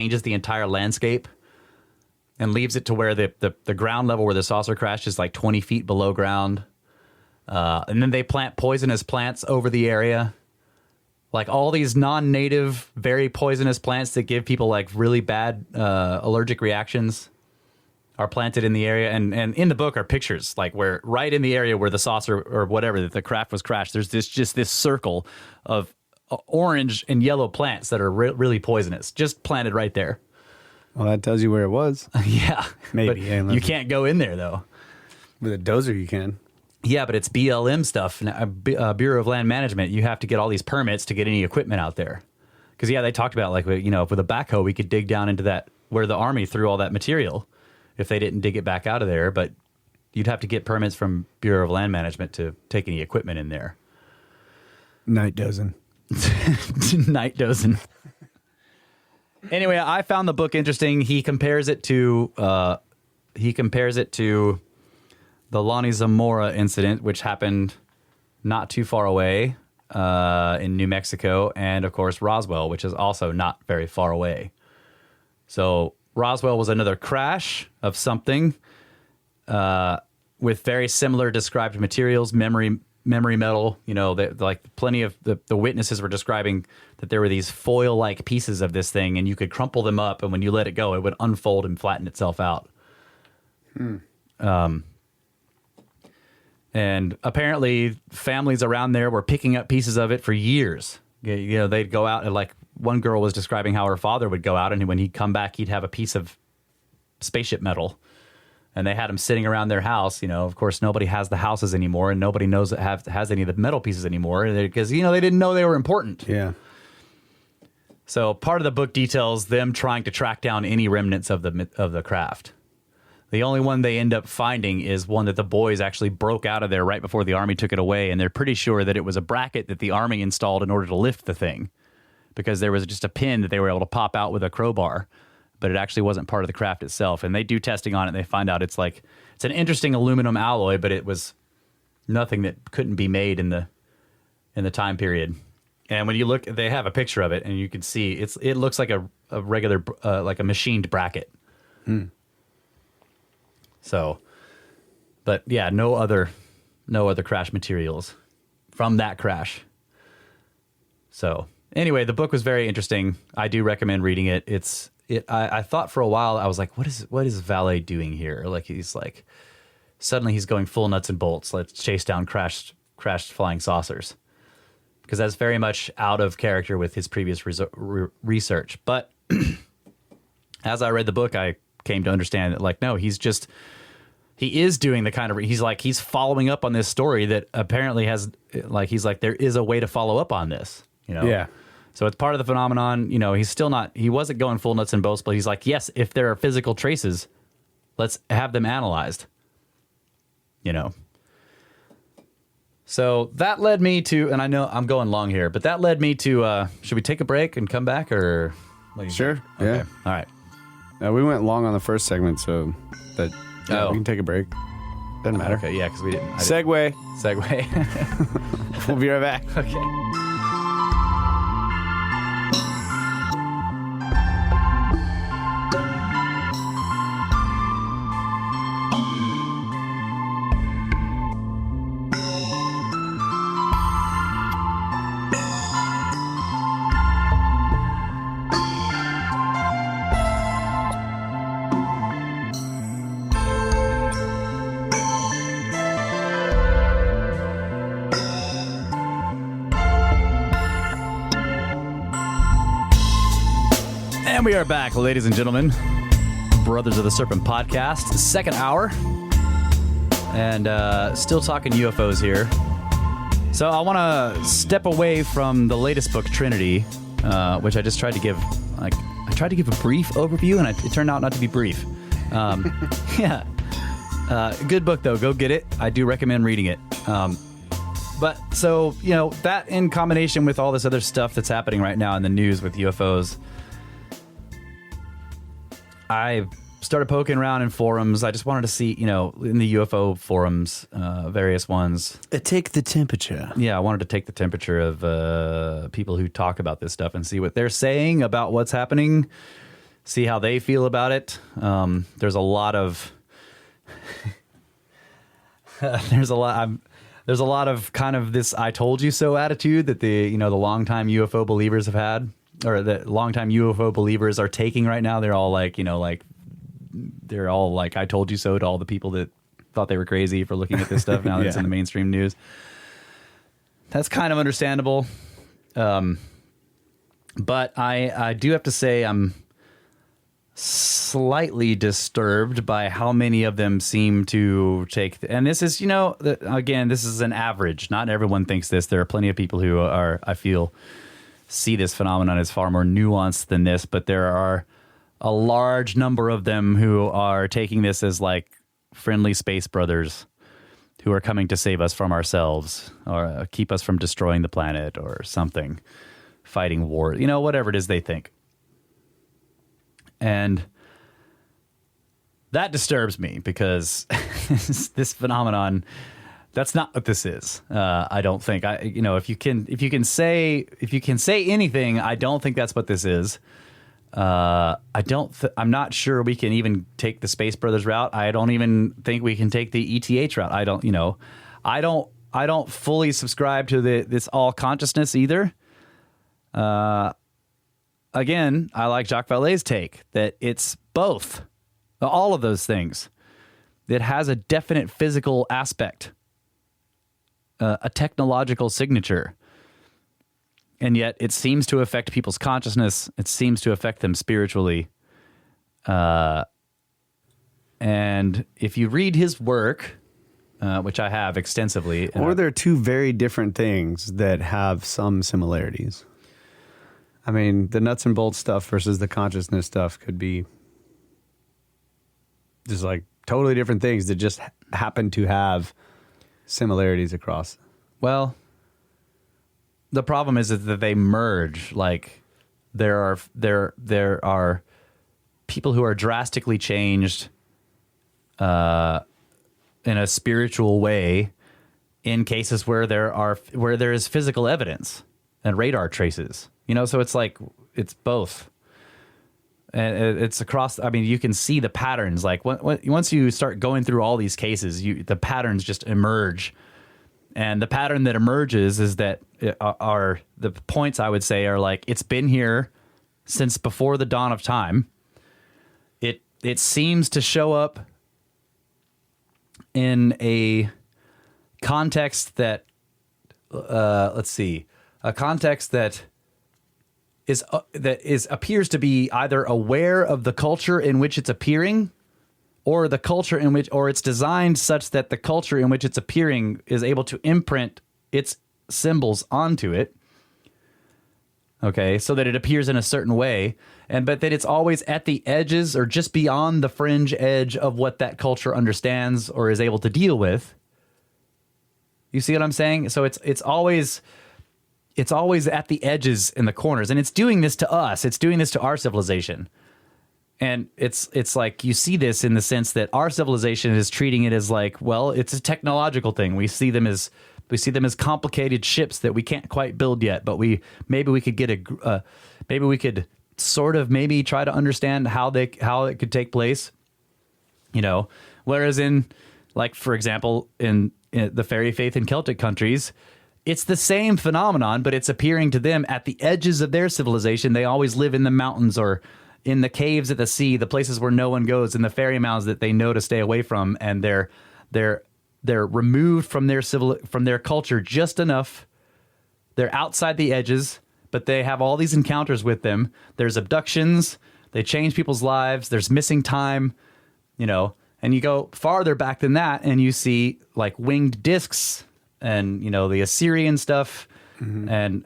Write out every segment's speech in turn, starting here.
changes the entire landscape and leaves it to where the ground level where the saucer crashed is like 20 feet below ground. And then they plant poisonous plants over the area. Like all these non-native, very poisonous plants that give people like really bad allergic reactions are planted in the area. And in the book are pictures like where right in the area where the saucer or whatever the craft was crashed, there's this circle of orange and yellow plants that are really poisonous, just planted right there. Well, that tells you where it was. Yeah. Maybe. But you can't go in there, though. With a dozer, you can. Yeah, but it's BLM stuff, Bureau of Land Management. You have to get all these permits to get any equipment out there. Because, yeah, they talked about, like, you know, with a backhoe, we could dig down into that where the Army threw all that material if they didn't dig it back out of there. But you'd have to get permits from Bureau of Land Management to take any equipment in there. Night dozen. Night dozen. Anyway, I found the book interesting. He compares it to the Lonnie Zamora incident, which happened not too far away in New Mexico, and of course Roswell, which is also not very far away. So Roswell was another crash of something with very similar described materials, memory metal. You know, like plenty of the witnesses were describing that there were these foil-like pieces of this thing, and you could crumple them up, and when you let it go, it would unfold and flatten itself out. And apparently families around there were picking up pieces of it for years. You know, they'd go out and like one girl was describing how her father would go out and when he'd come back, he'd have a piece of spaceship metal and they had him sitting around their house. You know, of course, nobody has the houses anymore and nobody knows that has any of the metal pieces anymore because, you know, they didn't know they were important. Yeah. So part of the book details them trying to track down any remnants of the craft. The only one they end up finding is one that the boys actually broke out of there right before the Army took it away, and they're pretty sure that it was a bracket that the Army installed in order to lift the thing because there was just a pin that they were able to pop out with a crowbar, but it actually wasn't part of the craft itself. And they do testing on it, and they find out it's an interesting aluminum alloy, but it was nothing that couldn't be made in the time period. And when you look, they have a picture of it, and you can see it looks like a regular, like a machined bracket. So, but yeah, no other crash materials from that crash. So anyway, the book was very interesting. I do recommend reading it. I thought for a while, I was like, what is Vallee doing here? Like suddenly he's going full nuts and bolts. Let's chase down crashed flying saucers. Because that's very much out of character with his previous research. But as I read the book, I came to understand that, like, no, he is doing the kind of, he's following up on this story that apparently has, like, he's like, there is a way to follow up on this, you know? Yeah. So it's part of the phenomenon, you know, he wasn't going full nuts and bolts, but he's like, yes, if there are physical traces, let's have them analyzed, you know? So that led me to, and I know I'm going long here, but that led me to, should we take a break and come back or? Sure. Okay. Yeah. All right. We went long on the first segment, so that we can take a break. Doesn't matter. Okay, yeah, because we didn't. Segue. We'll be right back. Okay. And we are back, ladies and gentlemen. Brothers of the Serpent podcast, second hour. And still talking UFOs here. So I want to step away from the latest book, Trinity, which I just tried to give, a brief overview, and it turned out not to be brief. Yeah. Good book, though. Go get it. I do recommend reading it. But so, you know, that in combination with all this other stuff that's happening right now in the news with UFOs, I started poking around in forums. I just wanted to see, you know, in the UFO forums, various ones. Take the temperature. Yeah, I wanted to take the temperature of people who talk about this stuff and see what they're saying about what's happening. see how they feel about it. There's a lot of there's a lot of kind of this "I told you so" attitude that the longtime UFO believers have had, or that longtime UFO believers are taking right now. They're all like, they're all like, "I told you so" to all the people that thought they were crazy for looking at this stuff now that it's in the mainstream news. That's kind of understandable. But I do have to say I'm slightly disturbed by how many of them seem to take, and this is, again, this is an average. Not everyone thinks this. There are plenty of people who are, I feel, see this phenomenon as far more nuanced than this, but there are a large number of them who are taking this as like friendly space brothers who are coming to save us from ourselves or keep us from destroying the planet or something, fighting war, whatever it is they think. And that disturbs me because this phenomenon, that's not what this is. I don't think. If you can say anything, I don't think that's what this is. I'm not sure we can even take the Space Brothers route. I don't even think we can take the ETH route. I don't fully subscribe to this all consciousness either. Again, I like Jacques Vallee's take that it's both, all of those things. It has a definite physical aspect, a technological signature, and yet it seems to affect people's consciousness. It seems to affect them spiritually. And if you read his work, which I have extensively, or they're two very different things that have some similarities. I mean, the nuts and bolts stuff versus the consciousness stuff could be just like totally different things that just happen to have similarities across. Well, the problem is that they merge. Like there are people who are drastically changed in a spiritual way in cases where there is physical evidence and radar traces. So it's like, it's both. And it's across, I mean, you can see the patterns. Like once you start going through all these cases, the patterns just emerge. And the pattern that emerges is that are the points I would say are like, it's been here since before the dawn of time. It seems to show up in a context that, a context that appears to be either aware of the culture in which it's appearing, or the culture in which, or it's designed such that the culture in which it's appearing is able to imprint its symbols onto it. Okay, so that it appears in a certain way, but that it's always at the edges or just beyond the fringe edge of what that culture understands or is able to deal with. You see what I'm saying? So it's always at the edges and the corners, and it's doing this to us. It's doing this to our civilization. And it's like you see this in the sense that our civilization is treating it as like, well, it's a technological thing. We see them as complicated ships that we can't quite build yet, but maybe we could sort of maybe try to understand how it could take place. Whereas in, like, for example, in the fairy faith in Celtic countries, it's the same phenomenon, but it's appearing to them at the edges of their civilization. They always live in the mountains or in the caves at the sea, the places where no one goes, in the fairy mounds that they know to stay away from, and they're removed from their culture just enough. They're outside the edges, but they have all these encounters with them. There's abductions. They change people's lives. There's missing time, and you go farther back than that, and you see like winged discs and, the Assyrian stuff. Mm-hmm. And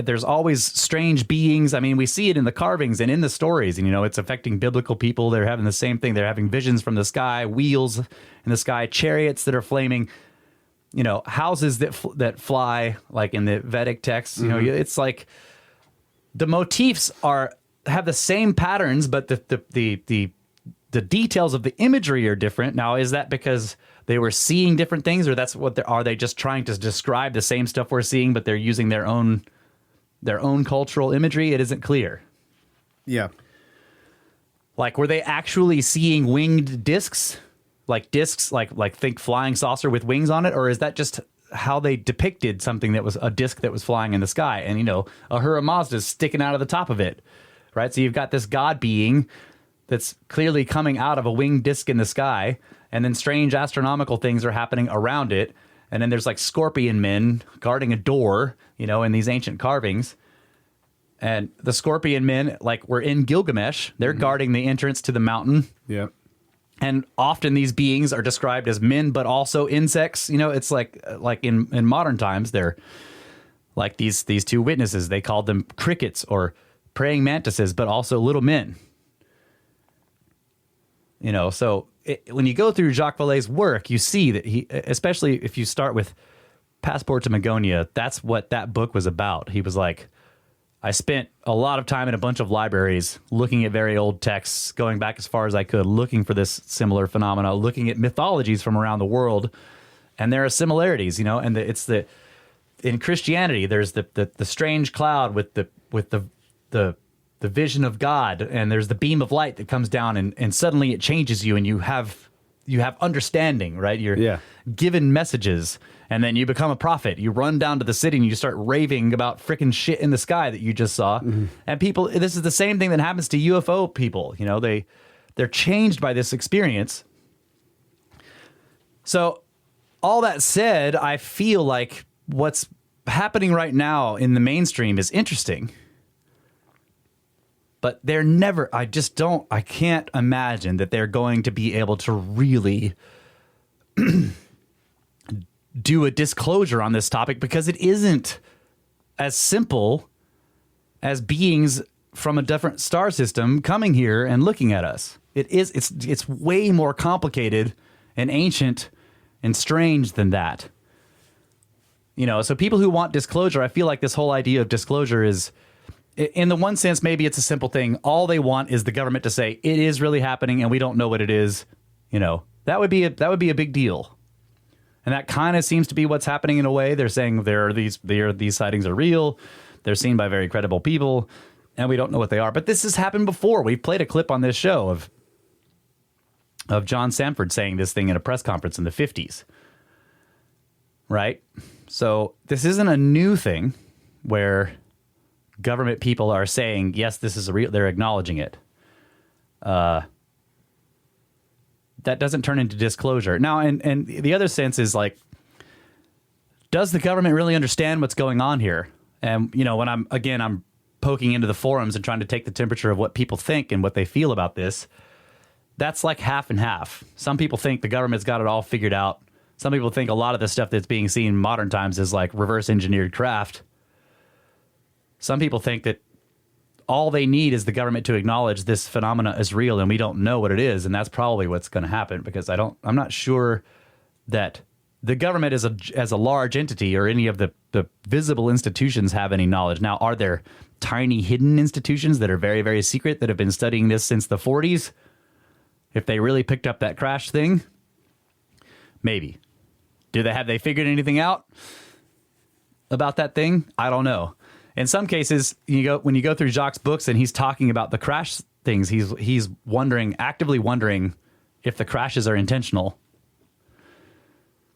there's always strange beings. I mean, we see it in the carvings and in the stories, and, it's affecting biblical people. They're having the same thing. They're having visions from the sky, wheels in the sky, chariots that are flaming, houses that fly, like in the Vedic texts. Mm-hmm. It's like the motifs have the same patterns, but the details of the imagery are different. Now, is that because they were seeing different things, or are they just trying to describe the same stuff we're seeing, but they're using their own cultural imagery? It isn't clear. Yeah. Like, were they actually seeing winged discs? Like discs, like think flying saucer with wings on it? Or is that just how they depicted something that was a disc that was flying in the sky? And, you know, Ahura Mazda's sticking out of the top of it, right? So you've got this god being that's clearly coming out of a winged disc in the sky, and then strange astronomical things are happening around it. And then there's like scorpion men guarding a door, you know, in these ancient carvings. And the scorpion men, like, were in Gilgamesh. They're guarding the entrance to the mountain. Yeah. And often these beings are described as men, but also insects. You know, it's like in modern times, they're like these two witnesses. They called them crickets or praying mantises, but also little men. You know, so when you go through Jacques Vallee's work, you see that he, especially if you start with Passport to Magonia, that's what that book was about. He was like, I spent a lot of time in a bunch of libraries looking at very old texts, going back as far as I could, looking for this similar phenomena, looking at mythologies from around the world. And there are similarities, you know, and in Christianity, there's the strange cloud with the vision of God, and there's the beam of light that comes down and suddenly it changes you, and you have understanding, right? You're given messages, and then you become a prophet. You run down to the city and you start raving about freaking shit in the sky that you just saw. And people, this is the same thing that happens to UFO people. You know, they're changed by this experience. So all that said, I feel like what's happening right now in the mainstream is interesting. But they're never, I can't imagine that they're going to be able to really do a disclosure on this topic, because it isn't as simple as beings from a different star system coming here and looking at us. It's way more complicated and ancient and strange than that. You know, so people who want disclosure, I feel like this whole idea of disclosure is, in the one sense, maybe it's a simple thing. All they want is the government to say it is really happening and we don't know what it is. You know, that would be a big deal. And that kind of seems to be what's happening in a way. They're saying these sightings are real. They're seen by very credible people, and we don't know what they are. But this has happened before. We've played a clip on this show of John Sanford saying this thing in a press conference in the 50s. Right? So this isn't a new thing where government people are saying, yes, this is real. They're acknowledging it. That doesn't turn into disclosure. Now, and the other sense is like, does the government really understand what's going on here? And, you know, when I'm poking into the forums and trying to take the temperature of what people think and what they feel about this, that's like half and half. Some people think the government's got it all figured out. Some people think a lot of the stuff that's being seen in modern times is like reverse engineered craft. Some people think that all they need is the government to acknowledge this phenomena is real and we don't know what it is. And that's probably what's going to happen, because I'm not sure that the government as a large entity or any of the visible institutions have any knowledge. Now, are there tiny hidden institutions that are very, very secret that have been studying this since the 40s? If they really picked up that crash thing, maybe. Have they figured anything out about that thing? I don't know. In some cases, when you go through Jacques' books and he's talking about the crash things, he's actively wondering if the crashes are intentional.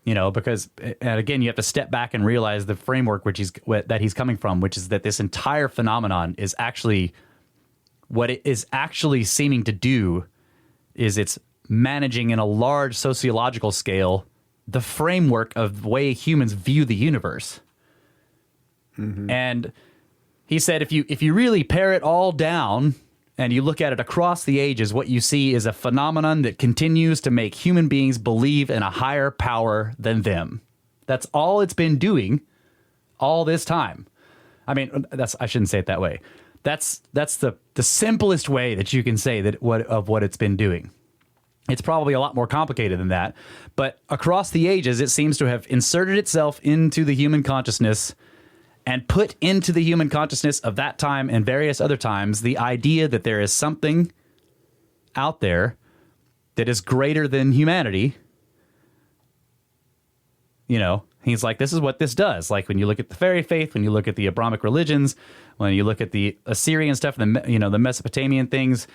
You know, because, and again, you have to step back and realize the framework that he's coming from, which is that this entire phenomenon is actually, what it is actually seeming to do is it's managing in a large sociological scale the framework of the way humans view the universe. Mm-hmm. And he said, if you really pare it all down and you look at it across the ages, what you see is a phenomenon that continues to make human beings believe in a higher power than them. That's all it's been doing all this time. I mean, I shouldn't say it that way. That's the simplest way that you can say that what it's been doing. It's probably a lot more complicated than that. But across the ages, it seems to have inserted itself into the human consciousness and put into the human consciousness of that time and various other times the idea that there is something out there that is greater than humanity. You know, he's like, this is what this does. Like when you look at the fairy faith, when you look at the Abrahamic religions, when you look at the Assyrian stuff, the Mesopotamian things,